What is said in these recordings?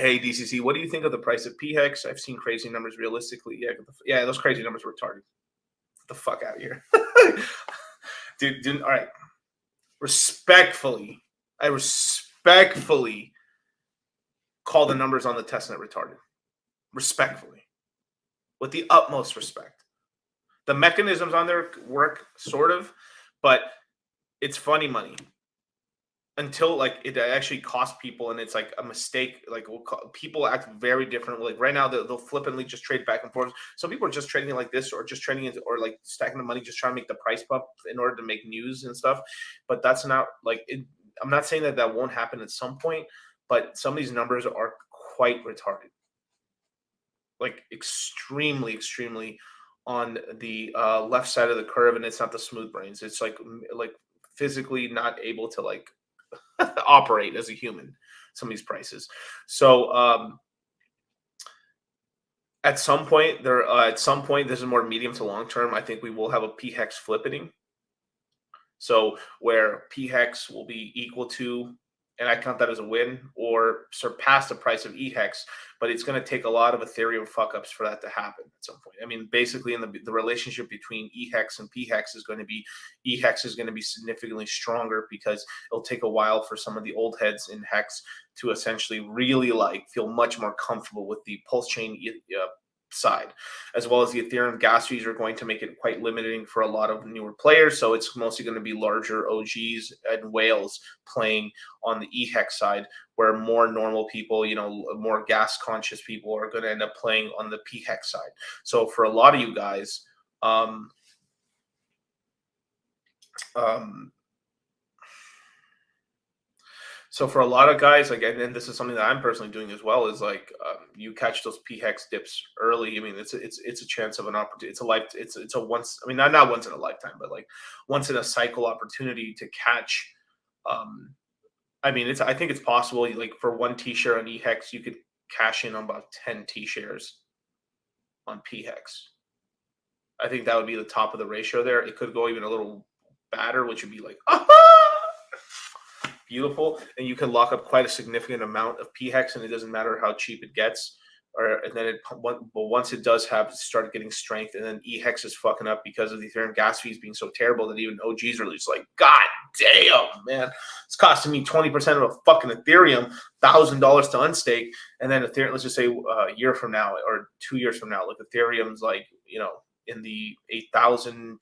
Hey DCC, what do you think of the price of pHex? I've seen crazy numbers realistically. Yeah, yeah, those crazy numbers were retarded. Get the fuck out of here, dude. All right, respectfully, I respectfully call the numbers on the testnet retarded. Respectfully, with the utmost respect. The mechanisms on there work sort of, but it's funny money until like it actually costs people and it's like a mistake. Like people act very differently. Like right now they'll flippantly just trade back and forth. Some people are just trading it like this, or just trading it, or like stacking the money, just trying to make the price pump in order to make news and stuff. But that's not like it, I'm not saying that that won't happen at some point, but some of these numbers are quite retarded, like extremely on the left side of the curve, and it's not the smooth brains. It's like physically not able to like operate as a human. Some of these prices. So at some point, this is more medium to long term. I think we will have a pHex flippening. So where pHex will be equal to, and I count that as a win, or surpass the price of eHex, but it's going to take a lot of Ethereum fuck ups for that to happen at some point. I mean, basically, in the relationship between eHex and pHex is going to be, eHex is going to be significantly stronger because it'll take a while for some of the old heads in Hex to essentially really like feel much more comfortable with the pulse chain side, as well as the Ethereum gas fees are going to make it quite limiting for a lot of newer players. So it's mostly going to be larger OGs and whales playing on the eHex side, where more normal people, more gas conscious people are going to end up playing on the pHex side. So for a lot of you guys, so for a lot of guys, like, and this is something that I'm personally doing as well, is like you catch those pHex dips early. I mean, it's a chance of an opportunity. It's a once. I mean, not once in a lifetime, but like once in a cycle opportunity to catch. I mean, I think it's possible. Like for one T share on eHex, you could cash in on about 10 T shares on pHex. I think that would be the top of the ratio there. It could go even a little badder, which would be like, beautiful, and you can lock up quite a significant amount of pHex, and it doesn't matter how cheap it gets. And then but once it does start getting strength, and then eHex is fucking up because of the Ethereum gas fees being so terrible that even OGs are just like, God damn, man, it's costing me 20% of a fucking Ethereum, $1,000 to unstake, and then Ethereum, let's just say a year from now or 2 years from now, like Ethereum's like in the 8,000,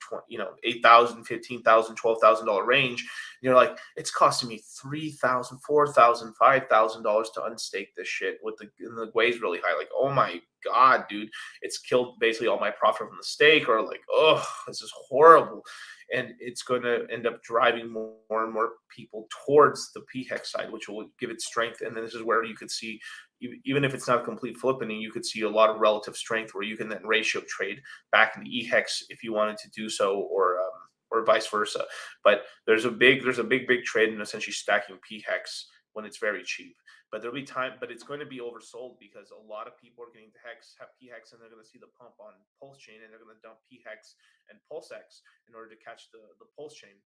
8,000, 15,000, $12,000 range. You're like, it's costing me $3,000, $4,000, $5,000 to unstake this shit with the Gwei's really high. Like, oh my God, dude, it's killed basically all my profit from the stake, or like, oh, this is horrible. And it's going to end up driving more and more people towards the pHex side, which will give it strength. And then this is where you could see, even if it's not a complete flipping, you could see a lot of relative strength where you can then ratio trade back into eHex if you wanted to do so, or vice versa. But there's a big trade in essentially stacking pHex when it's very cheap. But there'll be time, but it's going to be oversold because a lot of people are getting to have pHex, and they're going to see the pump on Pulse Chain, and they're going to dump pHex and PulseX in order to catch the Pulse Chain.